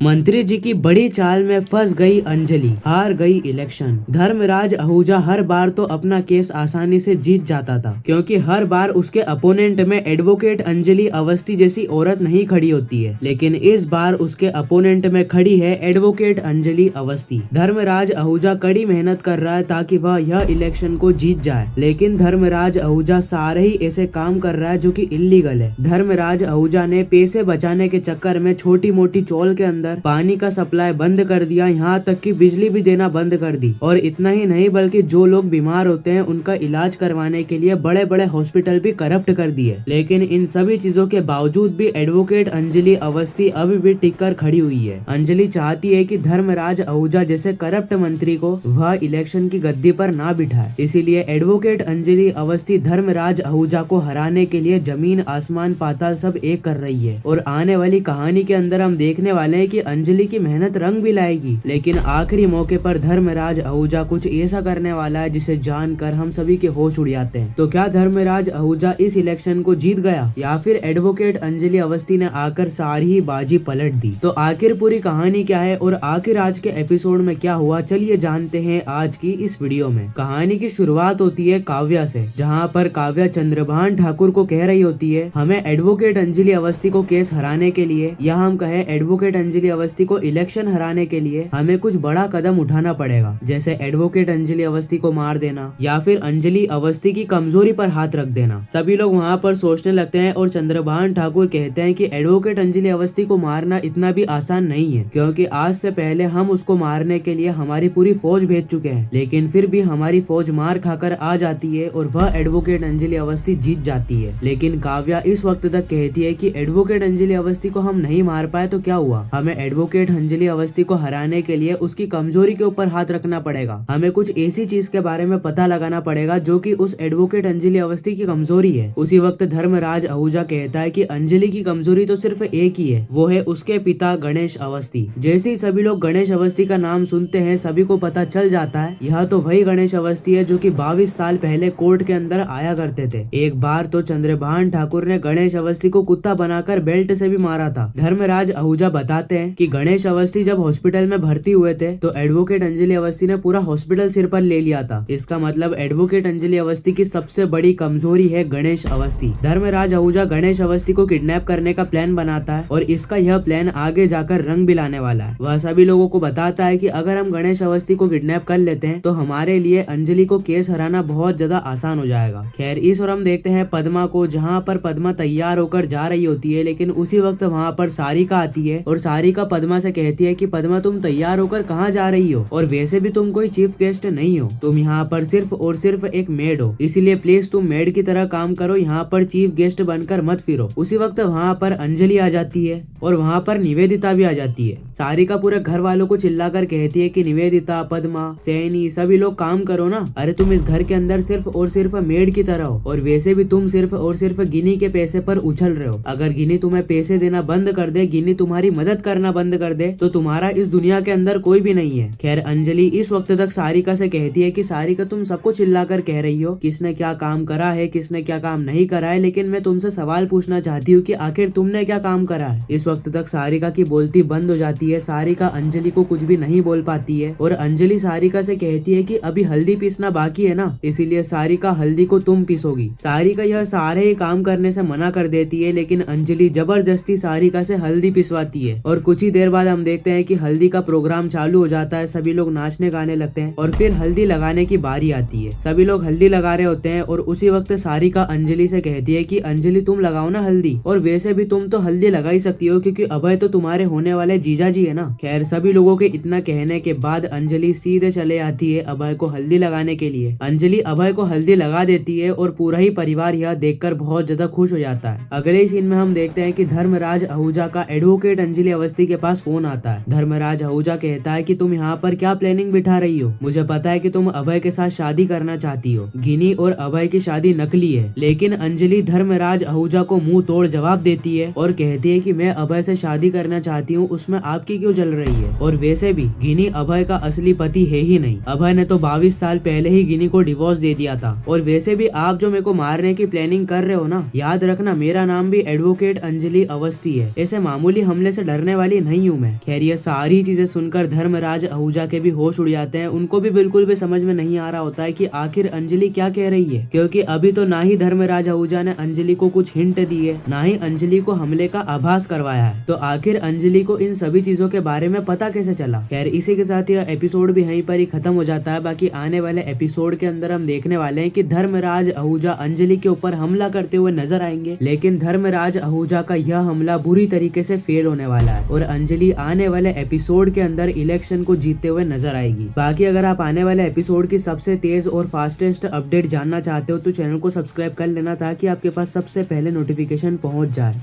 मंत्री जी की बड़ी चाल में फंस गई अंजलि, हार गई इलेक्शन। धर्मराज आहूजा हर बार तो अपना केस आसानी से जीत जाता था, क्योंकि हर बार उसके अपोनेंट में एडवोकेट अंजलि अवस्थी जैसी औरत नहीं खड़ी होती है, लेकिन इस बार उसके अपोनेंट में खड़ी है एडवोकेट अंजलि अवस्थी। धर्मराज आहूजा कड़ी मेहनत कर रहा है ताकि वह यह इलेक्शन को जीत जाए, लेकिन धर्मराज आहूजा सारे ही ऐसे काम कर रहा है जो कि इलीगल है। धर्मराज आहूजा ने पैसे बचाने के चक्कर में छोटी मोटी चौल के अंदर पानी का सप्लाई बंद कर दिया, यहाँ तक कि बिजली भी देना बंद कर दी। और इतना ही नहीं बल्कि जो लोग बीमार होते हैं उनका इलाज करवाने के लिए बड़े बड़े हॉस्पिटल भी करप्ट कर दिए। लेकिन इन सभी चीजों के बावजूद भी एडवोकेट अंजलि अवस्थी अभी भी टिक कर खड़ी हुई है। अंजलि चाहती है कि धर्मराज आहूजा जैसे करप्ट मंत्री को वह इलेक्शन की गद्दी पर ना बिठाए, इसीलिए एडवोकेट अंजलि अवस्थी धर्मराज आहूजा को हराने के लिए जमीन आसमान पाताल सब एक कर रही है। और आने वाली कहानी के अंदर हम देखने वाले हैं कि अंजलि की मेहनत रंग भी लाएगी, लेकिन आखिरी मौके पर धर्मराज आहूजा कुछ ऐसा करने वाला है जिसे जानकर हम सभी के होश उड़ जाते हैं। तो क्या धर्मराज आहूजा इस इलेक्शन को जीत गया या फिर एडवोकेट अंजलि अवस्थी ने आकर सारी ही बाजी पलट दी? तो आखिर पूरी कहानी क्या है और आखिर आज के एपिसोड में क्या हुआ, चलिए जानते हैं आज की इस वीडियो में। कहानी की शुरुआत होती है काव्या से, जहाँ पर काव्या चंद्रभान ठाकुर को कह रही होती है हमें एडवोकेट अंजलि अवस्थी को केस हराने के लिए, या हम कहें एडवोकेट अंजलि अवस्थी को इलेक्शन हराने के लिए हमें कुछ बड़ा कदम उठाना पड़ेगा, जैसे एडवोकेट अंजलि अवस्थी को मार देना या फिर अंजलि अवस्थी की कमजोरी पर हाथ रख देना। सभी लोग वहाँ पर सोचने लगते हैं और चंद्रभान ठाकुर कहते हैं कि एडवोकेट अंजलि अवस्थी को मारना इतना भी आसान नहीं है, क्योंकि आज से पहले हम उसको मारने के लिए हमारी पूरी फौज भेज चुके हैं, लेकिन फिर भी हमारी फौज मार खाकर आ जाती है और वह एडवोकेट अंजलि अवस्थी जीत जाती है। लेकिन काव्या इस वक्त तक कहती है कि एडवोकेट अंजलि अवस्थी को हम नहीं मार पाए तो क्या हुआ, हमें एडवोकेट अंजलि अवस्थी को हराने के लिए उसकी कमजोरी के ऊपर हाथ रखना पड़ेगा। हमें कुछ ऐसी चीज के बारे में पता लगाना पड़ेगा जो कि उस एडवोकेट अंजलि अवस्थी की कमजोरी है। उसी वक्त धर्मराज आहूजा कहता है कि अंजलि की कमजोरी तो सिर्फ एक ही है, वो है उसके पिता गणेश अवस्थी। जैसे ही सभी लोग गणेश अवस्थी का नाम सुनते हैं सभी को पता चल जाता है यह तो वही गणेश अवस्थी है जो कि 22 साल पहले कोर्ट के अंदर आया करते थे। एक बार तो चंद्रभान ठाकुर ने गणेश अवस्थी को कुत्ता बनाकर बेल्ट से भी मारा था। धर्मराज आहूजा बताते हैं कि गणेश अवस्थी जब हॉस्पिटल में भर्ती हुए थे तो एडवोकेट अंजलि अवस्थी ने पूरा हॉस्पिटल सिर पर ले लिया था। इसका मतलब एडवोकेट अंजलि अवस्थी की सबसे बड़ी कमजोरी है गणेश अवस्थी। धर्मराज आहूजा गणेश अवस्थी को किडनैप करने का प्लान बनाता है और इसका यह प्लान आगे जाकर रंग भी लाने वाला है। वह सभी लोगों को बताता है कि अगर हम गणेश अवस्थी को किडनैप कर लेते हैं तो हमारे लिए अंजलि को केस हराना बहुत ज्यादा आसान हो जाएगा। खैर इस और हम देखते हैं पद्मा को, जहाँ पर पद्मा तैयार होकर जा रही होती है, लेकिन उसी वक्त वहाँ पर सारिका आती है और सारिका पद्मा से कहती है कि पद्मा तुम तैयार होकर कहाँ जा रही हो, और वैसे भी तुम कोई चीफ गेस्ट नहीं हो, तुम यहाँ पर सिर्फ और सिर्फ एक मेड हो, इसीलिए प्लीज तुम मेड की तरह काम करो, यहाँ पर चीफ गेस्ट बनकर मत फिरो। उसी वक्त वहाँ पर अंजलि आ जाती है और वहाँ पर निवेदिता भी आ जाती है। सारिका पूरे घर वालों को चिल्लाकर कहती है कि निवेदिता, पद्मा, सैनी सभी लोग काम करो ना, अरे तुम इस घर के अंदर सिर्फ और सिर्फ मेड की तरह हो, और वैसे भी तुम सिर्फ और सिर्फ गिनी के पैसे पर उछल रहे हो। अगर गिनी तुम्हें पैसे देना बंद कर दे, गिनी तुम्हारी मदद करना बंद कर दे तो तुम्हारा इस दुनिया के अंदर कोई भी नहीं है। खैर अंजलि इस वक्त तक सारिका से कहती है कि सारिका तुम सबको चिल्लाकर कह रही हो किसने क्या काम करा है, किसने क्या काम नहीं करा है, लेकिन मैं तुमसे सवाल पूछना चाहती हूँ कि आखिर तुमने क्या काम करा है। इस वक्त तक सारिका की बोलती बंद हो जाती है। सारिका अंजलि को कुछ भी नहीं बोल पाती है और अंजलि सारिका से कहती है कि अभी हल्दी पीसना बाकी है ना, इसीलिए सारिका हल्दी को तुम पीसोगी। सारिका यह सारे ही काम करने से मना कर देती है, लेकिन अंजलि जबरदस्ती सारिका से हल्दी पिसवाती है और कुछ ही देर बाद हम देखते हैं कि हल्दी का प्रोग्राम चालू हो जाता है। सभी लोग नाचने गाने लगते हैं और फिर हल्दी लगाने की बारी आती है। सभी लोग हल्दी लगा रहे होते हैं और उसी वक्त सारिका अंजलि से कहती है कि अंजलि तुम लगाओ ना हल्दी, और वैसे भी तुम तो हल्दी लगा ही सकती हो क्योंकि अभय तो तुम्हारे होने वाले जीजा जी है ना। खैर सभी लोगों के इतना कहने के बाद अंजलि सीधे चले आती है अभय को हल्दी लगाने के लिए। अंजलि अभय को हल्दी लगा देती है और पूरा ही परिवार यह देखकर बहुत ज्यादा खुश हो जाता है। अगले सीन में हम देखते हैं कि धर्मराज आहूजा का एडवोकेट अंजलि अवस्थी के पास फोन आता है। धर्मराज आहूजा कहता है कि तुम यहाँ पर क्या प्लानिंग बिठा रही हो, मुझे पता है कि तुम अभय के साथ शादी करना चाहती हो, गिनी और अभय की शादी नकली है। लेकिन अंजलि धर्मराज आहूजा को मुंह तोड़ जवाब देती है और कहती है कि मैं अभय से शादी करना चाहती हूँ, उसमें आप आपकी क्यों जल रही है? और वैसे भी गिनी अभय का असली पति है ही नहीं। अभय ने तो 22 साल पहले ही गिनी को डिवोर्स दे दिया था। और वैसे भी आप जो मेरे को मारने की प्लानिंग कर रहे हो ना, याद रखना मेरा नाम भी एडवोकेट अंजलि अवस्थी है। ऐसे मामूली हमले से डरने वाली नहीं हूँ मैं। खैर ये सारी चीजें सुनकर धर्मराज आहूजा के भी होश उड़ जाते हैं। उनको भी बिल्कुल भी समझ में नहीं आ रहा होता है कि आखिर अंजलि क्या कह रही है, क्योंकि अभी तो ना ही धर्मराज आहूजा ने अंजलि को कुछ हिंट दी है, ना ही अंजलि को हमले का आभास करवाया है। तो आखिर अंजलि को इन सभी चीजों के बारे में पता कैसे चला? खैर इसी के साथ यह एपिसोड भी यहीं पर ही खत्म हो जाता है। बाकी आने वाले एपिसोड के अंदर हम देखने वाले हैं कि धर्मराज आहूजा अंजलि के ऊपर हमला करते हुए नजर आएंगे, लेकिन धर्मराज आहूजा का यह हमला बुरी तरीके से फेल होने वाला है और अंजलि आने वाले एपिसोड के अंदर इलेक्शन को जीतते हुए नजर आएगी। बाकी अगर आप आने वाले एपिसोड की सबसे तेज और फास्टेस्ट अपडेट जानना चाहते हो तो चैनल को सब्सक्राइब कर लेना ताकि आपके पास सबसे पहले नोटिफिकेशन पहुंच जाए।